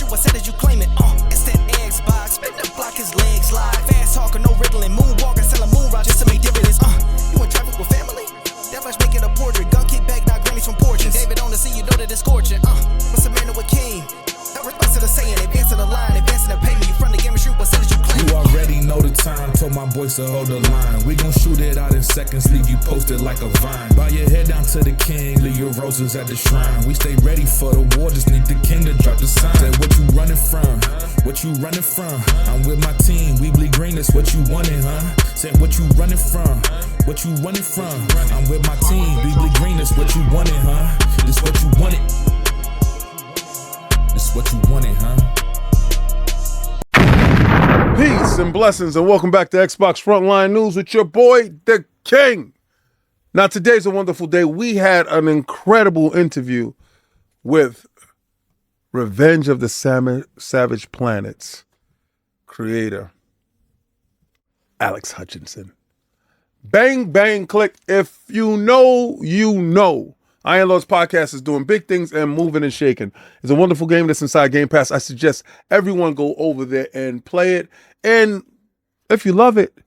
shoot, I said that you claim it. Instant Xbox, spin the block, his legs slide. Fast talker, no riddling, moonwalker, selling moon rock just to make dividends. You in traffic with family? That much making a portrait. Gun kick back, not grannies from porches. David on the scene, you know that it's scorching. What's a man with king? No response to the saying, advancing the line, advancing the payment. You from the game and shoot, what said that you claim? You already know the time, told my boys to hold the line. We gon' shoot it out in seconds, leave you posted like a vine. Bow your head down to the king, leave your roses at the shrine. We stay ready for the war, just need the king to drop the sign. Say what you running from, what you running from? I'm with my team, we bleed green, that's what you wanted, huh? Say what you running from, what you running from? I'm with my team, we bleed green, that's what you wanted, huh? This what you wanted. This what you wanted, huh? Peace and blessings, and welcome back to Xbox Frontline News with your boy, the King. Now, today's a wonderful day. We had an incredible interview with Revenge of the Savage Planet's creator, Alex Hutchinson. Bang, bang, click. If you know, you know. Iron Lord's podcast is doing big things and moving and shaking. It's a wonderful game that's inside Game Pass. I suggest everyone go over there and play it. And if you love it,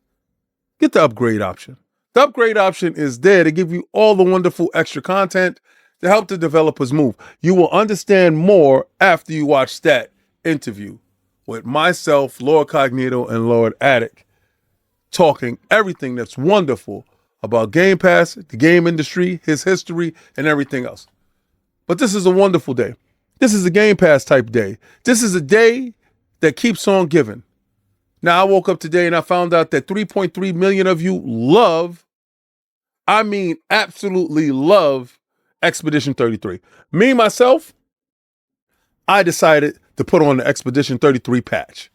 get the upgrade option. The upgrade option is there to give you all the wonderful extra content to help the developers move. You will understand more after you watch that interview with myself, Lord Cognito, and Lord Attic, talking everything that's wonderful about Game Pass, the game industry, his history, and everything else. But this is a wonderful day. This is a Game Pass type day. This is a day that keeps on giving. Now, I woke up today and I found out that 3.3 million of you absolutely love Expedition 33. Me, myself, I decided to put on the Expedition 33 patch.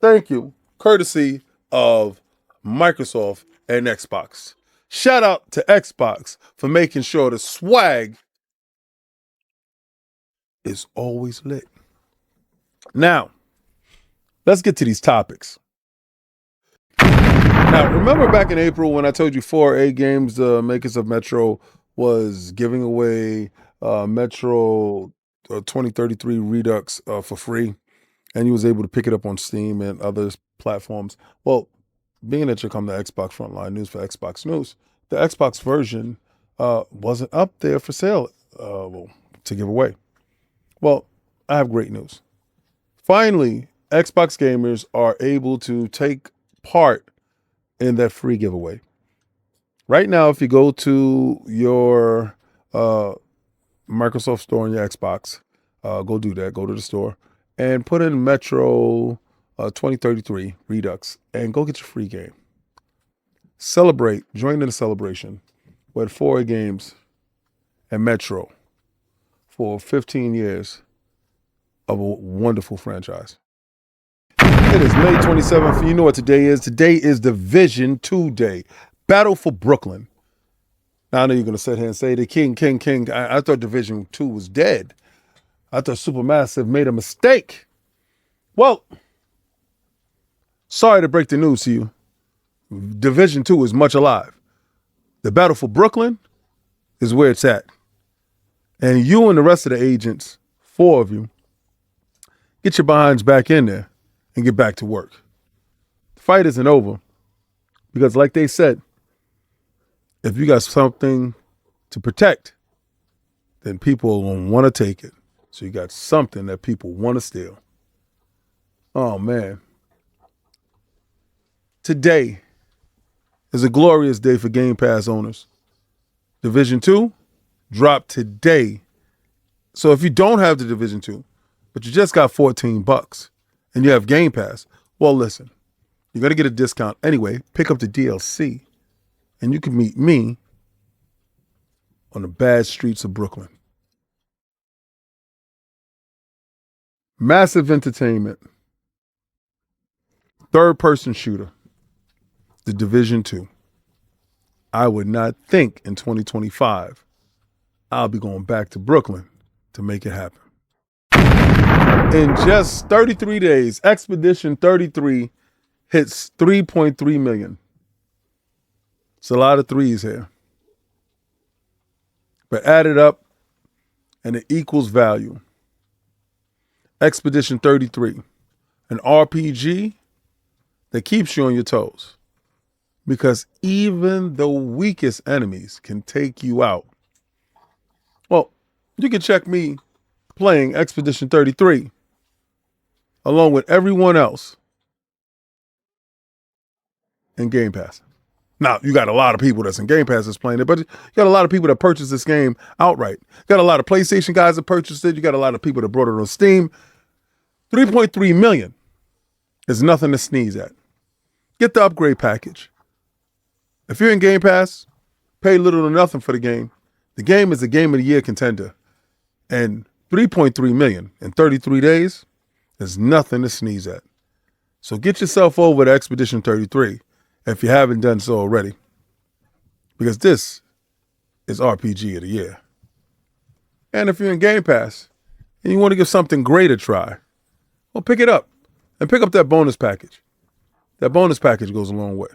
Thank you. Courtesy of Microsoft and Xbox. Shout out to Xbox for making sure the swag is always lit. Now, let's get to these topics. Now, remember back in April when I told you 4A Games, the makers of Metro, was giving away Metro 2033 Redux for free, and you was able to pick it up on Steam and other platforms. Well, being that you come to Xbox Frontline News for Xbox News, the Xbox version wasn't up there for sale to give away. Well, I have great news. Finally, Xbox gamers are able to take part in that free giveaway. Right now, if you go to your Microsoft store on your Xbox, go do that, go to the store, and put in Metro 2033 Redux and go get your free game. Celebrate, join in the celebration with 4A Games and Metro for 15 years of a wonderful franchise. It is May 27th. You know what today is. Today is Division 2 Day. Battle for Brooklyn. Now, I know you're going to sit here and say the King. I thought Division 2 was dead. I thought Supermassive made a mistake. Well, sorry to break the news to you. Division 2 is much alive. The battle for Brooklyn is where it's at. And you and the rest of the agents, 4 of you, get your behinds back in there and get back to work. The fight isn't over because, like they said, if you got something to protect, then people are going to want to take it. So you got something that people want to steal. Oh, man. Today is a glorious day for Game Pass owners. Division 2 dropped today. So if you don't have the Division 2, but you just got $14 and you have Game Pass, well, listen, you're going to get a discount anyway. Pick up the DLC and you can meet me on the bad streets of Brooklyn. Massive entertainment. Third-person shooter. The Division 2. I would not think in 2025 I'll be going back to Brooklyn to make it happen. In just 33 days, Expedition 33 hits 3.3 million. It's a lot of threes here. But add it up and it equals value. Expedition 33, an RPG that keeps you on your toes. Because even the weakest enemies can take you out. Well, you can check me playing Expedition 33 along with everyone else in Game Pass. Now, you got a lot of people that's in Game Pass that's playing it, but you got a lot of people that purchased this game outright. You got a lot of PlayStation guys that purchased it. You got a lot of people that brought it on Steam. 3.3 million is nothing to sneeze at. Get the upgrade package. If you're in Game Pass, pay little to nothing for the game. The game is a Game of the Year contender. And 3.3 million in 33 days is nothing to sneeze at. So get yourself over to Expedition 33 if you haven't done so already. Because this is RPG of the Year. And if you're in Game Pass and you want to give something great a try, well, pick it up. And pick up that bonus package. That bonus package goes a long way.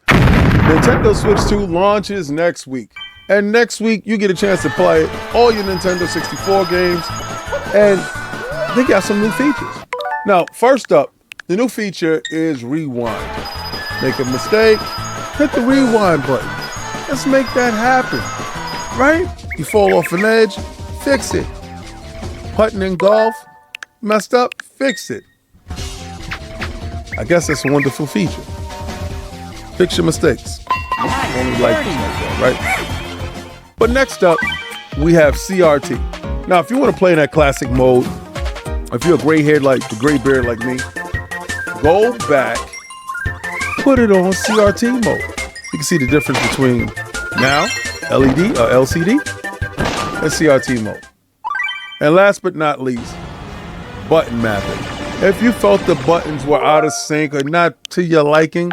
Nintendo Switch 2 launches next week. And next week, you get a chance to play all your Nintendo 64 games. And they got some new features. Now, first up, the new feature is Rewind. Make a mistake, hit the rewind button. Let's make that happen, right? You fall off an edge, fix it. Putting in golf, messed up, fix it. I guess that's a wonderful feature. Fix your mistakes. Only like that, right? But next up, we have CRT. Now, if you want to play in that classic mode, if you're a gray beard like me, go back, put it on CRT mode. You can see the difference between now, LED or LCD, and CRT mode. And last but not least, button mapping. If you felt the buttons were out of sync or not to your liking,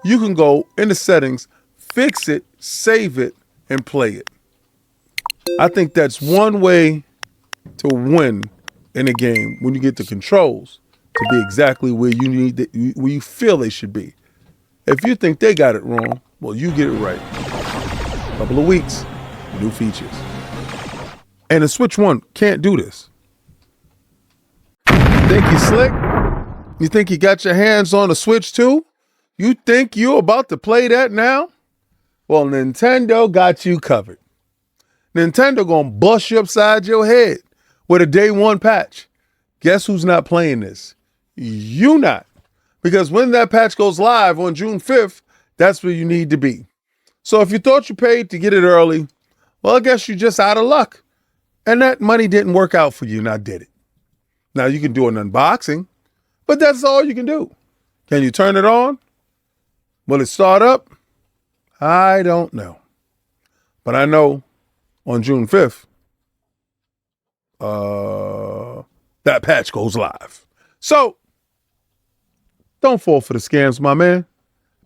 you can go into settings, fix it, save it, and play it. I think that's one way to win in a game when you get the controls to be exactly where you need where you feel they should be. If you think they got it wrong, well, you get it right. Couple of weeks, new features. And the Switch 1 can't do this. You think you slick? You think you got your hands on the Switch 2? You think you're about to play that now? Well, Nintendo got you covered. Nintendo gonna bust you upside your head with a day one patch. Guess who's not playing this? You not. Because when that patch goes live on June 5th, that's where you need to be. So if you thought you paid to get it early, well, I guess you're just out of luck. And that money didn't work out for you, now did it? Now you can do an unboxing, but that's all you can do. Can you turn it on? Will it start up? I don't know. But I know on June 5th, that patch goes live. So don't fall for the scams, my man.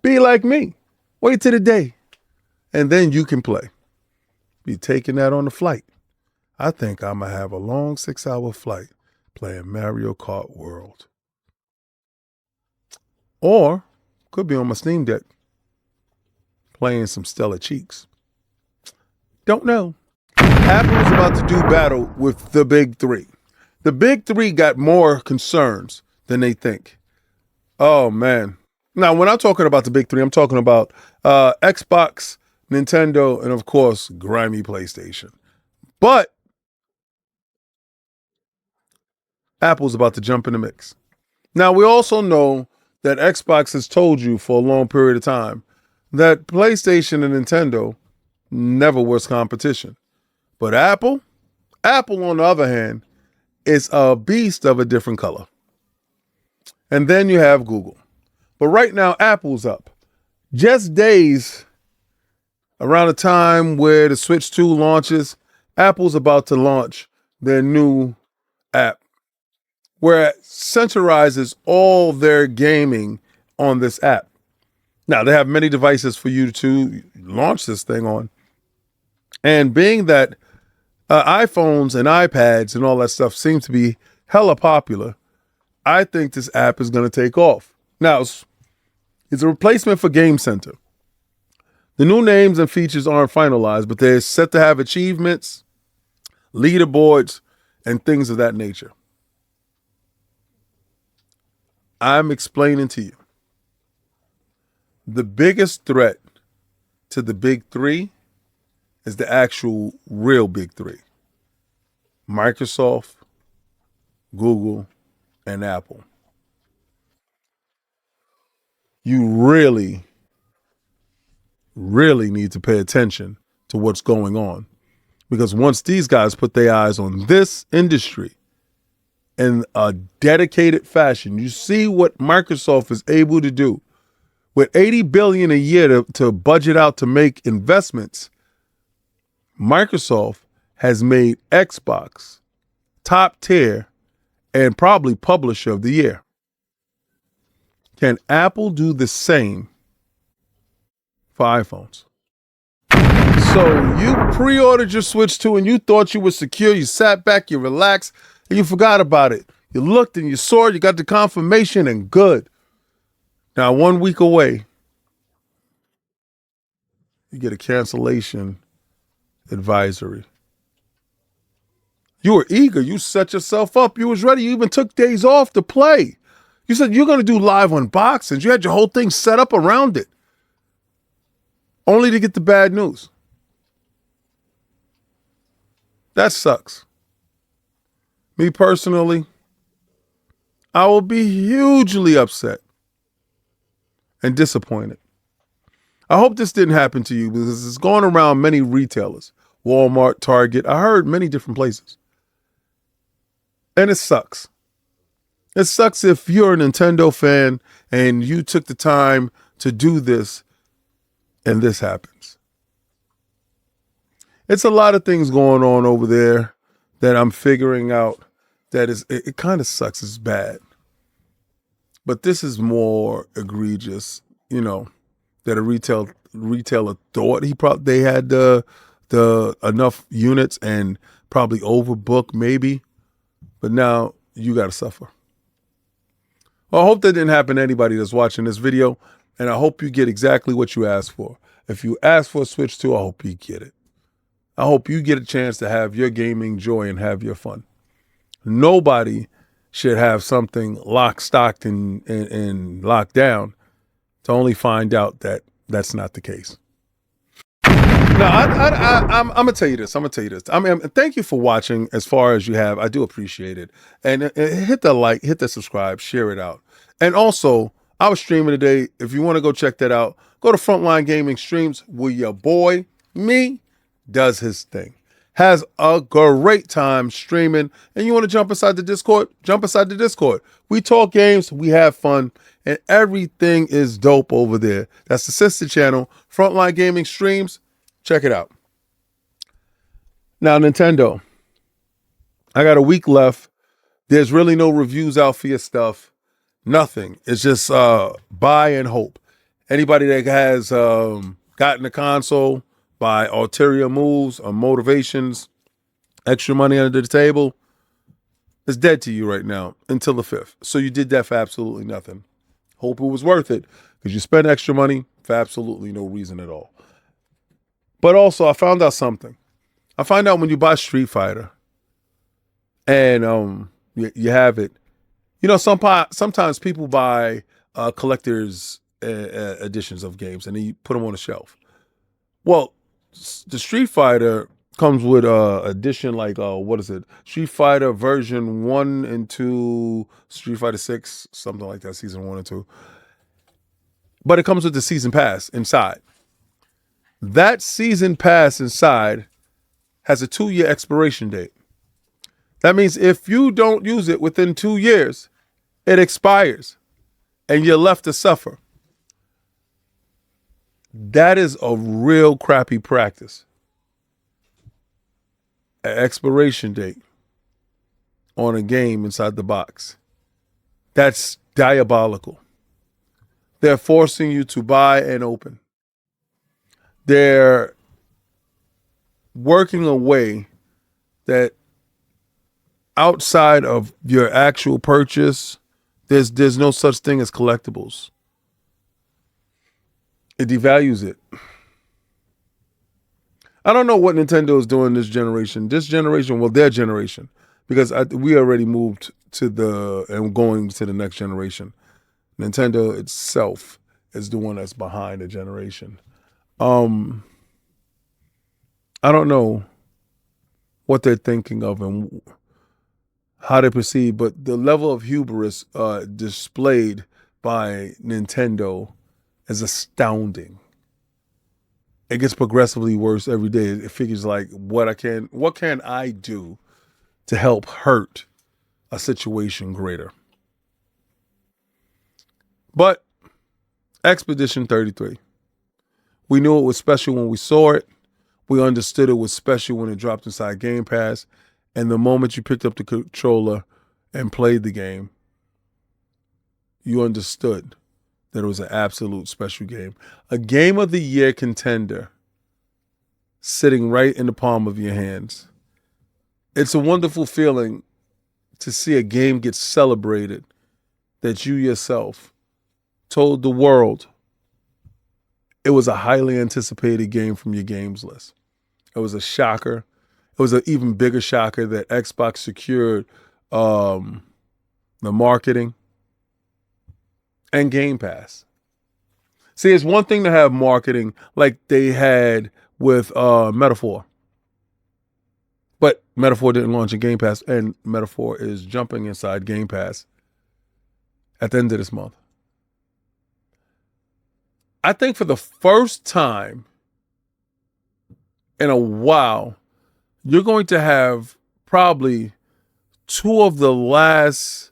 Be like me. Wait till the day. And then you can play. Be taking that on the flight. I think I'm going to have a long 6-hour flight playing Mario Kart World. Or could be on my Steam Deck playing some Stellar Cheeks. Don't know. Apple's about to do battle with the big three. The big three got more concerns than they think. Oh, man. Now, when I'm talking about the big three, I'm talking about Xbox, Nintendo, and, of course, grimy PlayStation. But Apple's about to jump in the mix. Now, we also know that Xbox has told you for a long period of time that PlayStation and Nintendo never was competition. But Apple, on the other hand, is a beast of a different color. And then you have Google. But right now, Apple's up. Just days around the time where the Switch 2 launches, Apple's about to launch their new app where it centralizes all their gaming on this app. Now, they have many devices for you to launch this thing on. And being that iPhones and iPads and all that stuff seem to be hella popular, I think this app is going to take off. Now, it's a replacement for Game Center. The new names and features aren't finalized, but they're set to have achievements, leaderboards, and things of that nature. I'm explaining to you. The biggest threat to the big three is the actual real big three. Microsoft, Google, and Apple. You really, really need to pay attention to what's going on. Because once these guys put their eyes on this industry in a dedicated fashion, you see what Microsoft is able to do with $80 billion a year to budget out to make investments. Microsoft has made Xbox top tier and probably publisher of the year. Can Apple do the same for iPhones? So you pre-ordered your Switch 2 and you thought you were secure. You sat back, you relaxed, and you forgot about it. You looked and you saw it, you got the confirmation, and good. Now, 1 week away, you get a cancellation advisory. You were eager. You set yourself up. You was ready. You even took days off to play. You said you're going to do live unboxings. You had your whole thing set up around it. Only to get the bad news. That sucks. Me personally, I will be hugely upset and disappointed. I hope this didn't happen to you because it's going around many retailers. Walmart, Target. I heard many different places. And it sucks. It sucks if you're a Nintendo fan and you took the time to do this and this happens. It's a lot of things going on over there that I'm figuring out that it kind of sucks. It's bad. But this is more egregious, that a retailer thought they had the enough units and probably overbook maybe, but now you got to suffer. Well, I hope that didn't happen to anybody that's watching this video, and I hope you get exactly what you asked for. If you asked for a Switch 2, I hope you get it. I hope you get a chance to have your gaming joy and have your fun. Nobody should have something locked, stocked, and locked down to only find out that that's not the case. Now, I'm gonna tell you this. I mean, thank you for watching as far as you have. I do appreciate it. And hit the like, hit the subscribe, share it out. And also, I was streaming today. If you want to go check that out, go to Frontline Gaming Streams where your boy, me, does his thing. Has a great time streaming. And you want to jump inside the Discord? Jump inside the Discord. We talk games, we have fun, and everything is dope over there. That's the sister channel, Frontline Gaming Streams. Check it out. Now, Nintendo, I got a week left. There's really no reviews out for your stuff. Nothing. It's just buy and hope. Anybody that has gotten a console by ulterior moves or motivations, extra money under the table, is dead to you right now until the 5th. So you did that for absolutely nothing. Hope it was worth it because you spent extra money for absolutely no reason at all. But also, I found out something. I find out when you buy Street Fighter and you have it, sometimes people buy collector's editions of games and then you put them on a shelf. Well, the Street Fighter comes with edition like, Street Fighter version 1 and 2, Street Fighter 6, something like that, season 1 and 2. But it comes with the season pass inside. That season pass inside has a 2-year expiration date. That means if you don't use it within 2 years, it expires and you're left to suffer. That is a real crappy practice. An expiration date on a game inside the box. That's diabolical. They're forcing you to buy and open. They're working a way that outside of your actual purchase, there's no such thing as collectibles. It devalues it. I don't know what Nintendo is doing this generation. Their generation, because we already moved and going to the next generation. Nintendo itself is the one that's behind the generation. I don't know what they're thinking of and how they proceed, but the level of hubris displayed by Nintendo is astounding. It gets progressively worse every day. It figures like what can I do to help hurt a situation greater? But Expedition 33, we knew it was special when we saw it. We understood it was special when it dropped inside Game Pass. And the moment you picked up the controller and played the game, you understood that it was an absolute special game. A Game of the Year contender sitting right in the palm of your hands. It's a wonderful feeling to see a game get celebrated that you yourself told the world it was a highly anticipated game from your games list. It was a shocker. It was an even bigger shocker that Xbox secured the marketing and Game Pass. See, it's one thing to have marketing like they had with Metaphor. But Metaphor didn't launch a Game Pass, and Metaphor is jumping inside Game Pass at the end of this month. I think for the first time in a while, you're going to have probably two of the last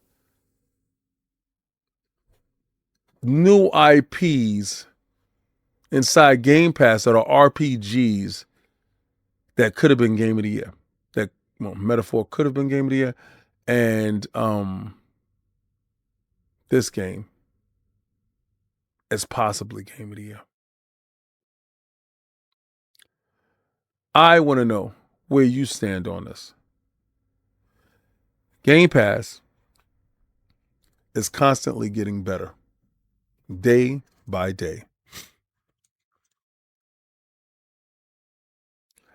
new IPs inside Game Pass that are RPGs that could have been Game of the Year. That Metaphor could have been Game of the Year, and this game is possibly Game of the Year. I want to know where you stand on this. Game Pass is constantly getting better, day by day.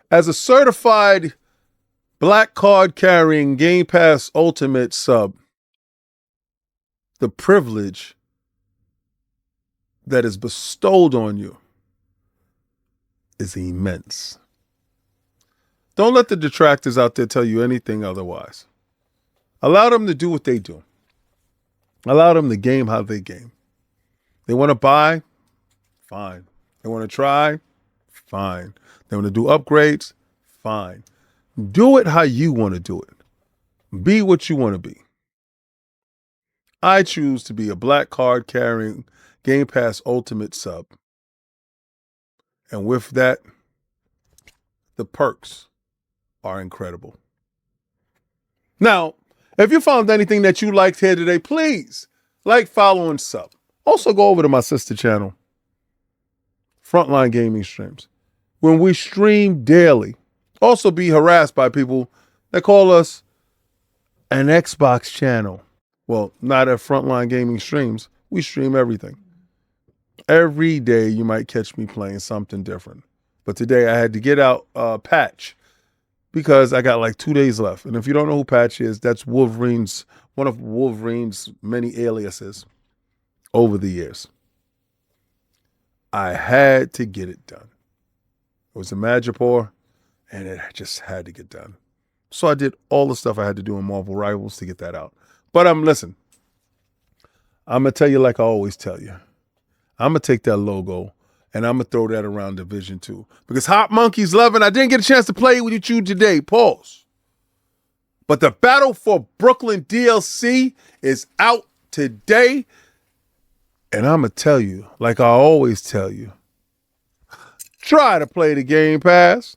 As a certified black card carrying Game Pass Ultimate sub, the privilege that is bestowed on you is immense. Don't let the detractors out there tell you anything otherwise. Allow them to do what they do. Allow them to game how they game. They want to buy? Fine. They want to try? Fine. They want to do upgrades? Fine. Do it how you want to do it. Be what you want to be. I choose to be a black card carrying Game Pass Ultimate sub. And with that, the perks are incredible. Now, if you found anything that you liked here today, please like, follow, and sub. Also, go over to my sister channel, Frontline Gaming Streams, when we stream daily. Also, be harassed by people that call us an Xbox channel. Well, not at Frontline Gaming Streams. We stream everything. Every day you might catch me playing something different. But today I had to get out Patch because I got like 2 days left. And if you don't know who Patch is, that's Wolverine's, one of Wolverine's many aliases over the years. I had to get it done. It was a Madripoor, and it just had to get done. So I did all the stuff I had to do in Marvel Rivals to get that out. But listen, I'm going to tell you like I always tell you. I'm going to take that logo and I'm going to throw that around Division 2. Because Hot Monkey's 11, I didn't get a chance to play with you today. Pause. But the Battle for Brooklyn DLC is out today. And I'm going to tell you, like I always tell you, try to play the Game Pass.